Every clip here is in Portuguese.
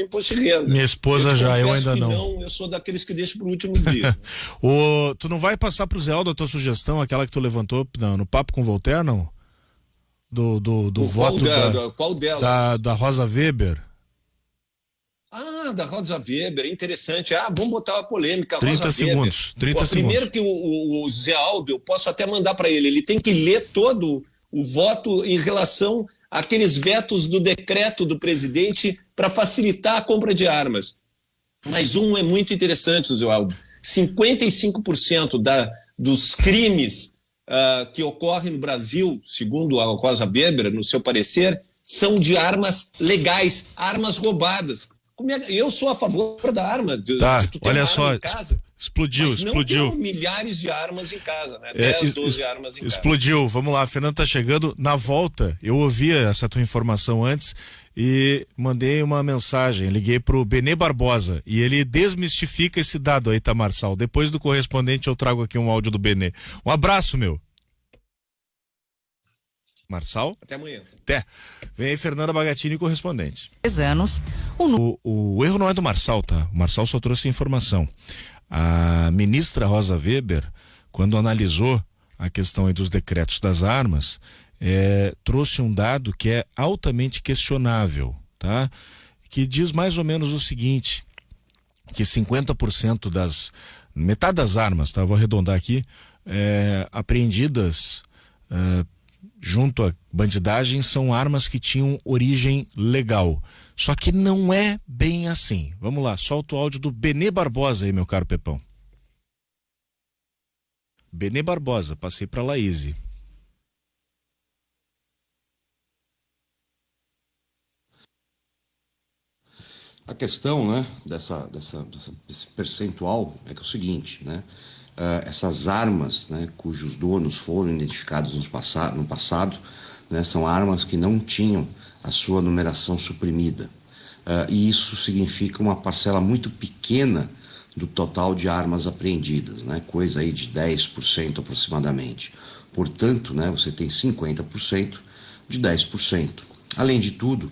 imposto de renda. Minha esposa já, eu ainda não. Não, eu sou daqueles que deixam pro último dia. Tu não vai passar pro Zé Aldo a tua sugestão, aquela que tu levantou no Papo com Voltaire, não? Do voto qual delas? da Rosa Weber. Ah, da Rosa Weber, interessante. Vamos botar uma polêmica. 30 Rosa segundos. Weber. Primeiro que o Zé Aldo, eu posso até mandar para ele tem que ler todo o voto em relação àqueles vetos do decreto do presidente para facilitar a compra de armas. Mas é muito interessante, Zé Aldo. 55% dos crimes que ocorrem no Brasil, segundo a Rosa Weber, no seu parecer, são de armas legais, armas roubadas. Eu sou a favor da arma, de tu ter olha uma só, arma em casa. Explodiu. Não tenho milhares de armas em casa, né? 10, 12 armas em casa. Explodiu, vamos lá, Fernando tá chegando. Na volta, eu ouvi essa tua informação antes e mandei uma mensagem, liguei pro Benê Barbosa e ele desmistifica esse dado aí, tá, Marçal? Depois do correspondente eu trago aqui um áudio do Benê. Um abraço, meu. Marçal? Até amanhã. Até. Vem aí, Fernanda Bagatini, correspondente. 10 anos. O erro não é do Marçal, tá? O Marçal só trouxe a informação. A ministra Rosa Weber, quando analisou a questão aí dos decretos das armas, trouxe um dado que é altamente questionável, tá? Que diz mais ou menos o seguinte, que 50% metade das armas, tá? Vou arredondar aqui, apreendidas junto à bandidagem são armas que tinham origem legal. Só que não é bem assim. Vamos lá, solta o áudio do Benê Barbosa aí, meu caro Pepão. Benê Barbosa, passei para Laíse. A questão, né, desse percentual é que é o seguinte, né? Essas armas, né, cujos donos foram identificados no passado, né, são armas que não tinham a sua numeração suprimida. E isso significa uma parcela muito pequena do total de armas apreendidas, né, coisa aí de 10% aproximadamente. Portanto, né, você tem 50% de 10%. Além de tudo,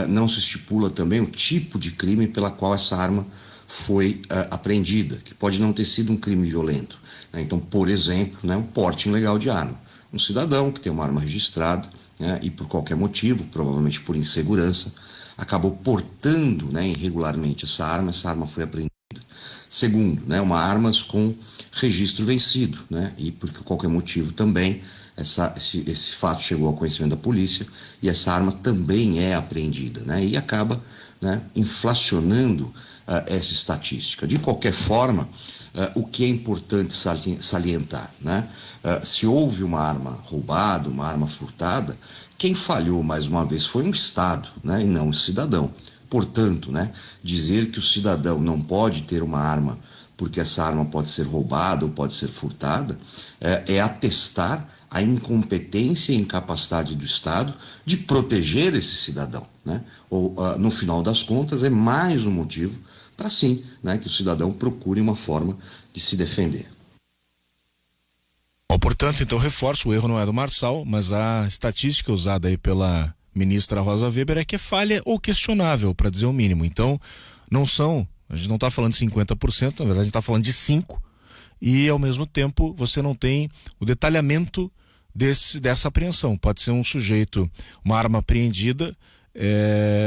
não se estipula também o tipo de crime pela qual essa arma foi apreendida, que pode não ter sido um crime violento, né? Então, por exemplo, né, um porte ilegal de arma. Um cidadão que tem uma arma registrada, né, e por qualquer motivo, provavelmente por insegurança, acabou portando, né, irregularmente essa arma foi apreendida. Segundo, né, uma arma com registro vencido, né, e por qualquer motivo também esse fato chegou ao conhecimento da polícia e essa arma também é apreendida, né, e acaba, né, inflacionando essa estatística. De qualquer forma, o que é importante salientar, né? Se houve uma arma roubada, uma arma furtada, quem falhou mais uma vez foi um Estado, né? E não o cidadão. Portanto, né, dizer que o cidadão não pode ter uma arma porque essa arma pode ser roubada ou pode ser furtada, é atestar a incompetência e incapacidade do Estado de proteger esse cidadão, né? Ou, no final das contas, é mais um motivo para sim, né, que o cidadão procure uma forma de se defender. Portanto, então, reforço, o erro não é do Marçal, mas a estatística usada aí pela ministra Rosa Weber é que é falha ou questionável, para dizer o mínimo. Então, a gente não está falando de 50%, na verdade a gente está falando de 5%, e ao mesmo tempo você não tem o detalhamento dessa apreensão. Pode ser um sujeito, uma arma apreendida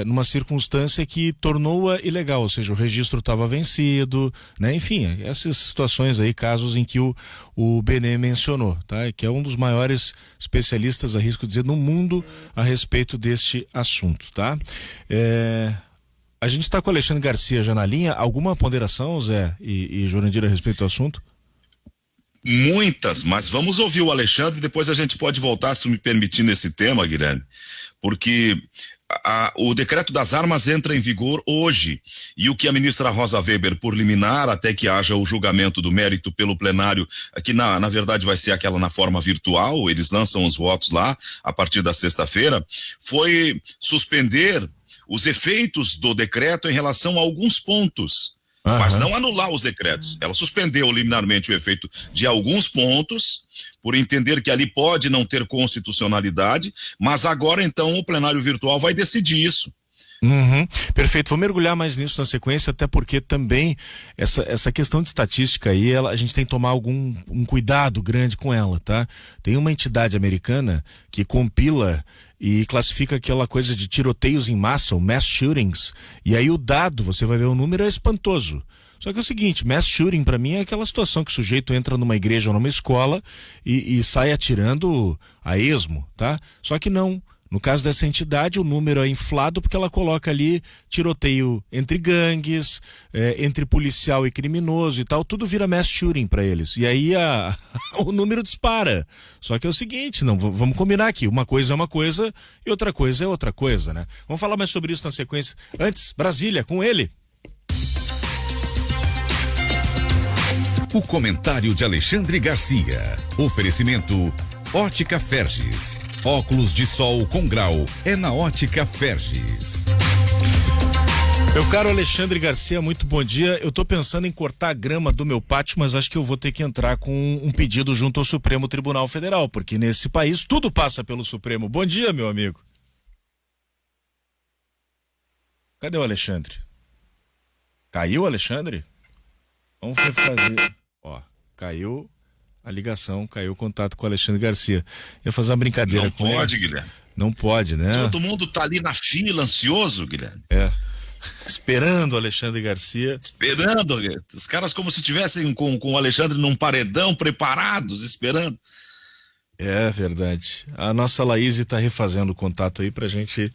numa circunstância que tornou-a ilegal, ou seja, o registro estava vencido, né? Enfim, essas situações aí, casos em que o Benê mencionou, tá? Que é um dos maiores especialistas, arrisco dizer, no mundo a respeito deste assunto, tá? A gente está com o Alexandre Garcia já na linha. Alguma ponderação, Zé e Jurandir, a respeito do assunto? Muitas, mas vamos ouvir o Alexandre e depois a gente pode voltar, se tu me permitir, nesse tema, Guilherme, porque o decreto das armas entra em vigor hoje, e o que a ministra Rosa Weber, por liminar, até que haja o julgamento do mérito pelo plenário, que na verdade vai ser aquela na forma virtual, eles lançam os votos lá a partir da sexta-feira, foi suspender os efeitos do decreto em relação a alguns pontos, mas não anular os decretos. Ela suspendeu liminarmente o efeito de alguns pontos, por entender que ali pode não ter constitucionalidade, mas agora então o plenário virtual vai decidir isso. Uhum, perfeito, vou mergulhar mais nisso na sequência, até porque também essa questão de estatística aí, a gente tem que tomar um cuidado grande com ela, tá? Tem uma entidade americana que compila e classifica aquela coisa de tiroteios em massa, o mass shootings, e aí o dado, você vai ver o número, é espantoso. Só que é o seguinte, mass shooting pra mim é aquela situação que o sujeito entra numa igreja ou numa escola e sai atirando a esmo, tá? Só que não. No caso dessa entidade, o número é inflado porque ela coloca ali tiroteio entre gangues, entre policial e criminoso e tal, tudo vira mass shooting para eles. E aí o número dispara. Só que é o seguinte, não, vamos combinar aqui, uma coisa é uma coisa e outra coisa é outra coisa, né? Vamos falar mais sobre isso na sequência. Antes, Brasília, com ele. O comentário de Alexandre Garcia. Oferecimento Ótica Ferges. Óculos de sol com grau é na Ótica Ferges. Meu caro Alexandre Garcia, muito bom dia. Eu tô pensando em cortar a grama do meu pátio, mas acho que eu vou ter que entrar com um pedido junto ao Supremo Tribunal Federal, porque nesse país tudo passa pelo Supremo. Bom dia, meu amigo. Cadê o Alexandre? Caiu, Alexandre? Vamos refazer. Ó, caiu a ligação, caiu o contato com o Alexandre Garcia. Ia fazer uma brincadeira Não com ele. Não pode, Guilherme. Não pode, né? Todo mundo tá ali na fila, ansioso, Guilherme. Esperando o Alexandre Garcia. Esperando, os caras como se tivessem com o Alexandre num paredão, preparados, esperando. É verdade. A nossa Laís está refazendo o contato aí pra gente,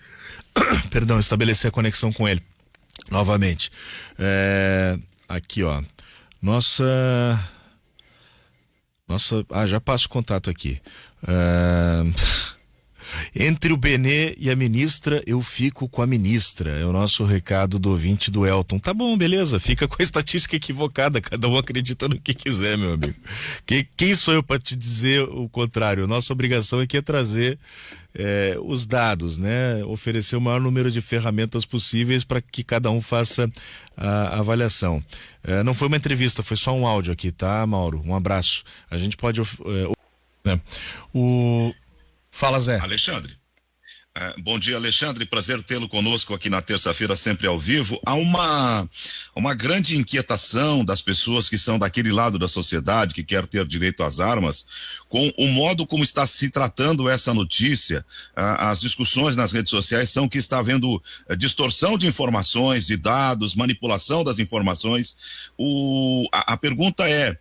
perdão, estabelecer a conexão com ele novamente. Aqui, ó. Já passo o contato aqui. Entre o Benê e a ministra, eu fico com a ministra. É o nosso recado do ouvinte do Elton. Tá bom, beleza. Fica com a estatística equivocada. Cada um acredita no que quiser, meu amigo. Quem sou eu para te dizer o contrário? Nossa obrigação aqui é trazer os dados, né? Oferecer o maior número de ferramentas possíveis para que cada um faça a avaliação. Não foi uma entrevista, foi só um áudio aqui, tá, Mauro? Um abraço. A gente pode... Fala, Zé. Alexandre. Bom dia, Alexandre. Prazer tê-lo conosco aqui na terça-feira, sempre ao vivo. Há uma grande inquietação das pessoas que são daquele lado da sociedade, que quer ter direito às armas, com o modo como está se tratando essa notícia. As discussões nas redes sociais são que está havendo distorção de informações, de dados, manipulação das informações. A pergunta é,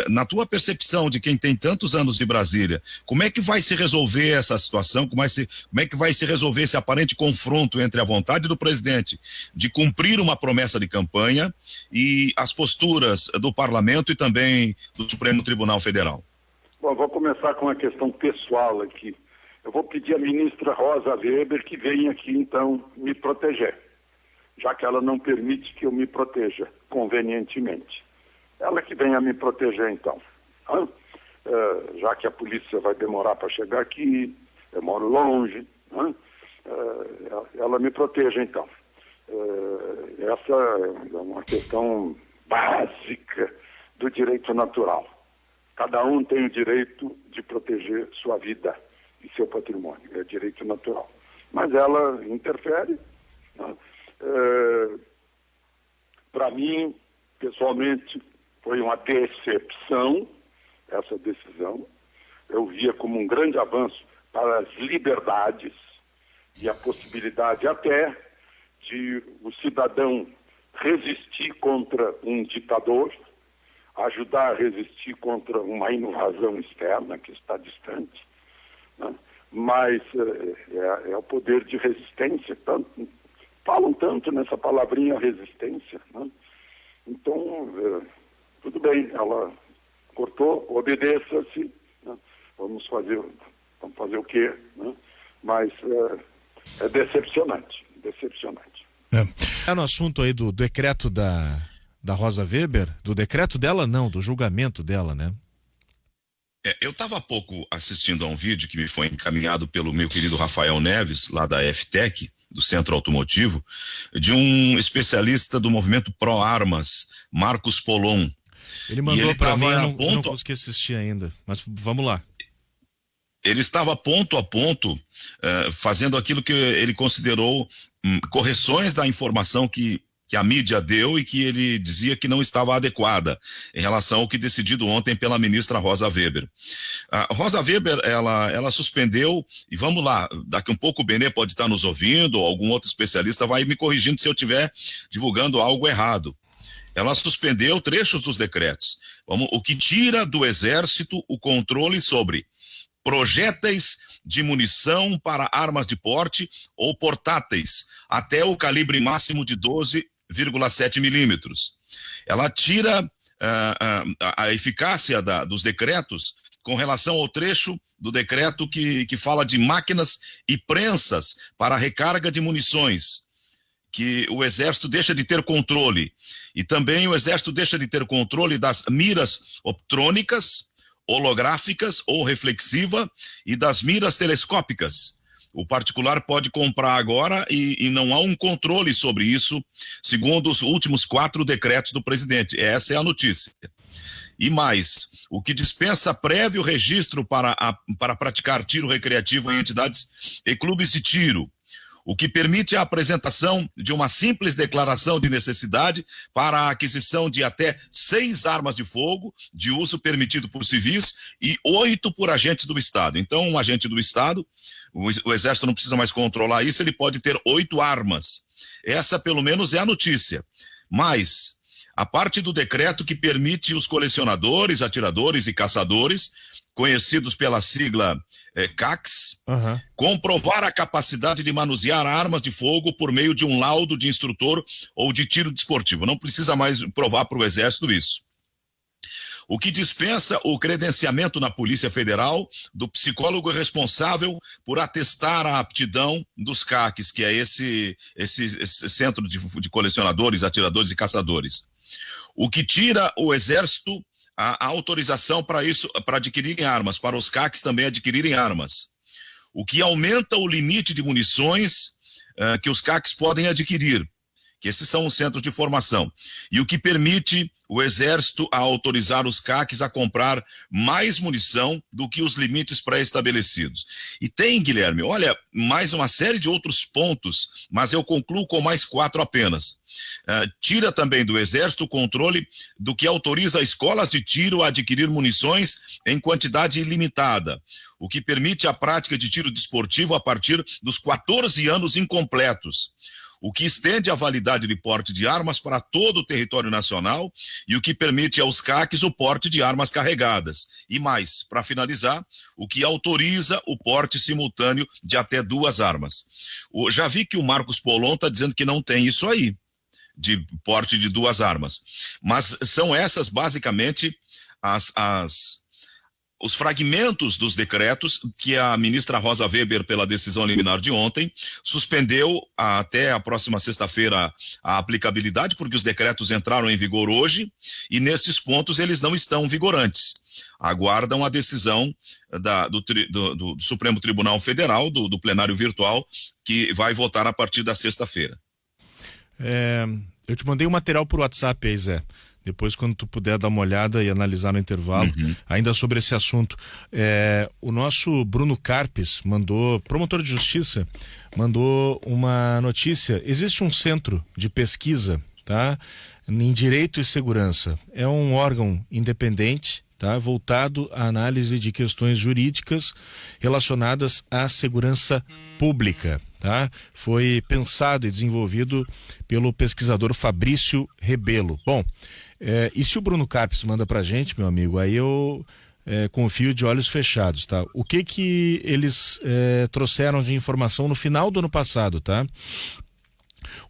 na tua percepção de quem tem tantos anos de Brasília, como é que vai se resolver essa situação? Como é que vai se resolver esse aparente confronto entre a vontade do presidente de cumprir uma promessa de campanha e as posturas do parlamento e também do Supremo Tribunal Federal? Bom, vou começar com uma questão pessoal aqui. Eu vou pedir à ministra Rosa Weber que venha aqui, então, me proteger, já que ela não permite que eu me proteja convenientemente. Ela que venha me proteger, então. Já que a polícia vai demorar para chegar aqui, eu moro longe, ela me proteja, então. Essa é uma questão básica do direito natural. Cada um tem o direito de proteger sua vida e seu patrimônio, é direito natural. Mas ela interfere. Para mim, pessoalmente, foi uma decepção essa decisão. Eu via como um grande avanço para as liberdades e a possibilidade até de o cidadão resistir contra um ditador, ajudar a resistir contra uma invasão externa que está distante, né? Mas é o poder de resistência, falam tanto nessa palavrinha resistência, né? Então, tudo bem, ela cortou, obedeça-se, né? Vamos fazer o quê, né? Mas é decepcionante. No assunto aí do decreto da Rosa Weber, do decreto dela não, do julgamento dela, né? Eu estava há pouco assistindo a um vídeo que me foi encaminhado pelo meu querido Rafael Neves, lá da FTEC, do Centro Automotivo, de um especialista do movimento Pró-Armas, Marcos Polon. Ele mandou para mim, eu não consegui assistir ainda, mas vamos lá. Ele estava ponto a ponto fazendo aquilo que ele considerou correções da informação que a mídia deu e que ele dizia que não estava adequada em relação ao que decidido ontem pela ministra Rosa Weber. A Rosa Weber, ela suspendeu, e vamos lá, daqui um pouco o Benê pode estar nos ouvindo, ou algum outro especialista vai me corrigindo se eu estiver divulgando algo errado. Ela suspendeu trechos dos decretos, o que tira do Exército o controle sobre projéteis de munição para armas de porte ou portáteis, até o calibre máximo de 12,7 milímetros. Ela tira a eficácia dos decretos com relação ao trecho do decreto que fala de máquinas e prensas para recarga de munições, que o Exército deixa de ter controle. E também o Exército deixa de ter controle das miras optrônicas, holográficas ou reflexiva e das miras telescópicas. O particular pode comprar agora e não há um controle sobre isso, segundo os últimos 4 decretos do presidente. Essa é a notícia. E mais, o que dispensa prévio registro para praticar tiro recreativo em entidades e clubes de tiro, o que permite a apresentação de uma simples declaração de necessidade para a aquisição de até 6 armas de fogo de uso permitido por civis e 8 por agentes do Estado. Então, um agente do Estado, o Exército não precisa mais controlar isso, ele pode ter 8 armas. Essa, pelo menos, é a notícia. Mas a parte do decreto que permite os colecionadores, atiradores e caçadores, conhecidos pela sigla CACs, comprovar a capacidade de manusear armas de fogo por meio de um laudo de instrutor ou de tiro desportivo. Não precisa mais provar para o Exército isso. O que dispensa o credenciamento na Polícia Federal do psicólogo responsável por atestar a aptidão dos CACs, que é esse centro de colecionadores, atiradores e caçadores. O que tira o Exército a autorização para isso, para adquirirem armas, para os CACs também adquirirem armas. O que aumenta o limite de munições que os CACs podem adquirir, que esses são os centros de formação. E o que permite o Exército a autorizar os CACs a comprar mais munição do que os limites pré-estabelecidos. E tem, Guilherme, olha, mais uma série de outros pontos, mas eu concluo com mais 4 apenas. Tira também do Exército o controle do que autoriza escolas de tiro a adquirir munições em quantidade ilimitada, o que permite a prática de tiro desportivo a partir dos 14 anos incompletos, o que estende a validade de porte de armas para todo o território nacional e o que permite aos CACs o porte de armas carregadas. E mais, para finalizar, o que autoriza o porte simultâneo de até 2 armas. Já vi que o Marcos Polon está dizendo que não tem isso aí, de porte de 2 armas. Mas são essas basicamente os fragmentos dos decretos que a ministra Rosa Weber, pela decisão liminar de ontem, suspendeu até a próxima sexta-feira a aplicabilidade, porque os decretos entraram em vigor hoje e nesses pontos eles não estão vigorantes. Aguardam a decisão do Supremo Tribunal Federal, do plenário virtual, que vai votar a partir da sexta-feira. Eu te mandei um material por WhatsApp aí, Zé. Depois, quando tu puder dar uma olhada e analisar no intervalo, ainda sobre esse assunto. O nosso Bruno Carpes promotor de justiça, mandou uma notícia. Existe um centro de pesquisa, tá, em direito e segurança. É um órgão independente, tá, voltado à análise de questões jurídicas relacionadas à segurança pública. Tá? Foi pensado e desenvolvido pelo pesquisador Fabrício Rebelo. Bom, e se o Bruno Carpes manda pra gente, meu amigo, aí eu confio de olhos fechados, tá? O que eles trouxeram de informação no final do ano passado, tá?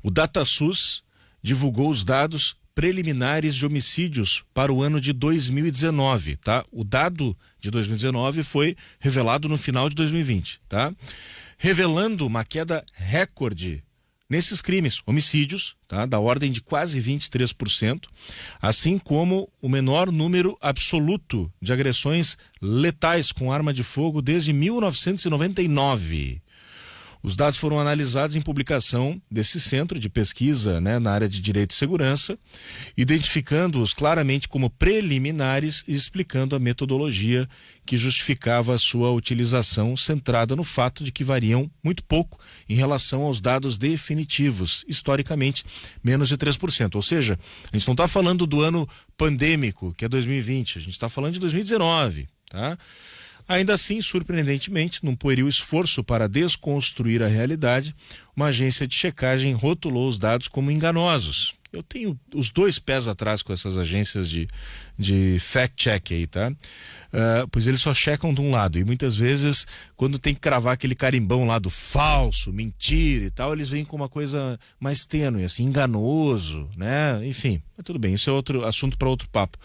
O DataSUS divulgou os dados preliminares de homicídios para o ano de 2019, tá? O dado de 2019 foi revelado no final de 2020, tá? Revelando uma queda recorde nesses crimes, homicídios, tá, da ordem de quase 23%, assim como o menor número absoluto de agressões letais com arma de fogo desde 1999. Os dados foram analisados em publicação desse centro de pesquisa, né, na área de direito e segurança, identificando-os claramente como preliminares e explicando a metodologia que justificava a sua utilização, centrada no fato de que variam muito pouco em relação aos dados definitivos, historicamente menos de 3%. Ou seja, a gente não está falando do ano pandêmico, que é 2020, a gente está falando de 2019, tá? Ainda assim, surpreendentemente, num pueril esforço para desconstruir a realidade, uma agência de checagem rotulou os dados como enganosos. Eu tenho os dois pés atrás com essas agências de fact-check aí, tá? Pois eles só checam de um lado e muitas vezes, quando tem que cravar aquele carimbão lá do falso, mentira e tal, eles vêm com uma coisa mais tênue, assim, enganoso, né? Enfim, mas tudo bem, isso é outro assunto para outro papo.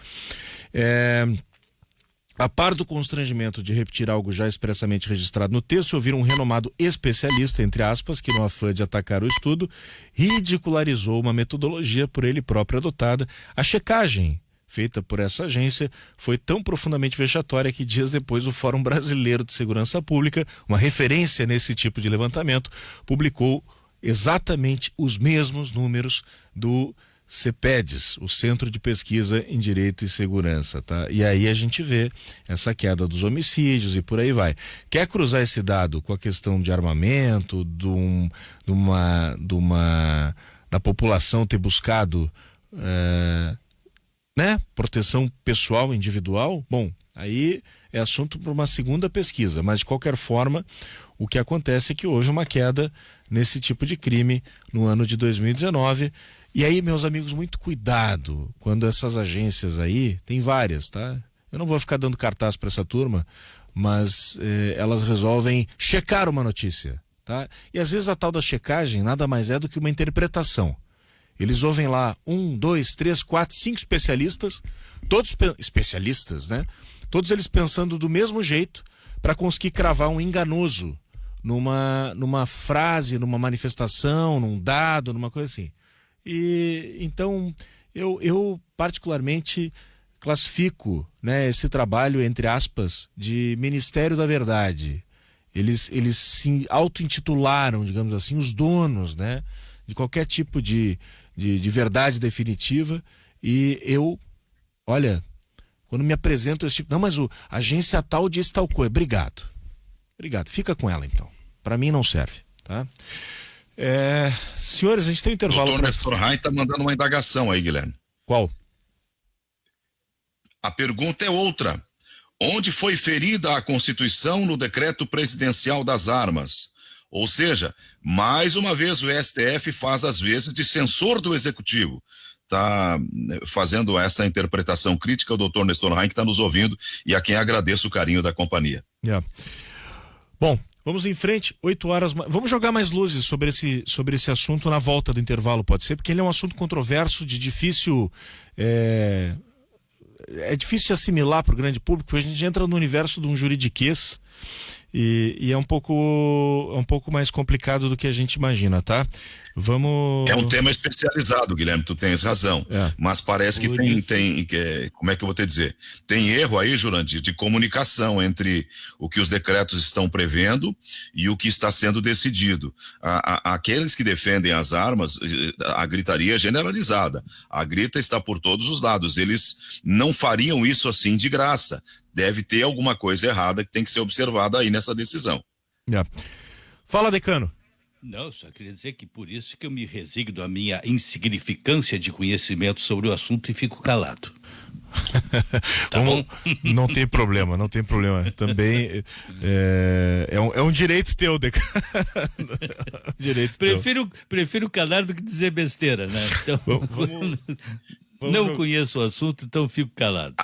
A par do constrangimento de repetir algo já expressamente registrado no texto, ouvir um renomado especialista, entre aspas, que no afã de atacar o estudo, ridicularizou uma metodologia por ele próprio adotada. A checagem feita por essa agência foi tão profundamente vexatória que dias depois o Fórum Brasileiro de Segurança Pública, uma referência nesse tipo de levantamento, publicou exatamente os mesmos números do CEPEDES, o Centro de Pesquisa em Direito e Segurança, tá? E aí a gente vê essa queda dos homicídios e por aí vai. Quer cruzar esse dado com a questão de armamento, da população ter buscado proteção pessoal, individual? Bom, aí é assunto para uma segunda pesquisa, mas de qualquer forma, o que acontece é que houve uma queda nesse tipo de crime no ano de 2019. E aí, meus amigos, muito cuidado quando essas agências aí, tem várias, tá? Eu não vou ficar dando cartaz para essa turma, mas elas resolvem checar uma notícia, tá? E às vezes a tal da checagem nada mais é do que uma interpretação. Eles ouvem lá 1, 2, 3, 4, 5 especialistas, todos especialistas, né? Todos eles pensando do mesmo jeito para conseguir cravar um enganoso numa frase, numa manifestação, num dado, numa coisa assim. E então eu particularmente classifico, né, esse trabalho, entre aspas, de Ministério da Verdade. Eles se auto-intitularam, digamos assim, os donos, né, de qualquer tipo de verdade definitiva. E eu, olha, quando me apresento esse tipo, não, mas a agência tal disse tal coisa. Obrigado, fica com ela então. Para mim não serve, tá? Senhores, a gente tem um intervalo. O Dr. Nestor Rain está mandando uma indagação aí, Guilherme. Qual? A pergunta é outra. Onde foi ferida a Constituição no decreto presidencial das armas? Ou seja, mais uma vez o STF faz as vezes de censor do Executivo. Está fazendo essa interpretação crítica o Dr. Nestor Rain, que está nos ouvindo e a quem agradeço o carinho da companhia. Bom, vamos em frente, 8 horas. Vamos jogar mais luzes sobre esse assunto na volta do intervalo, pode ser? Porque ele é um assunto controverso, de difícil. É difícil de assimilar para o grande público, porque a gente entra no universo de um juridiquês e é um pouco mais complicado do que a gente imagina, tá? Vamos... É um tema especializado, Guilherme, tu tens razão, mas parece que tem como é que eu vou te dizer? Tem erro aí, Jurandir, de comunicação entre o que os decretos estão prevendo e o que está sendo decidido. Aqueles que defendem as armas, a gritaria é generalizada, a grita está por todos os lados, eles não fariam isso assim de graça, deve ter alguma coisa errada que tem que ser observada aí nessa decisão. Fala, decano. Não, só queria dizer que por isso que eu me resigno à minha insignificância de conhecimento sobre o assunto e fico calado. Tá bom? Não tem problema. Também é um direito teu, decano. Direito prefiro calar do que dizer besteira, né? Então, não conheço o assunto, então fico calado.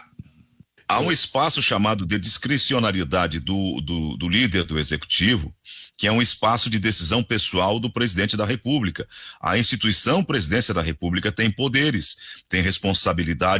Há um espaço chamado de discricionariedade do líder do Executivo, que é um espaço de decisão pessoal do presidente da República. A instituição Presidência da República tem poderes, tem responsabilidade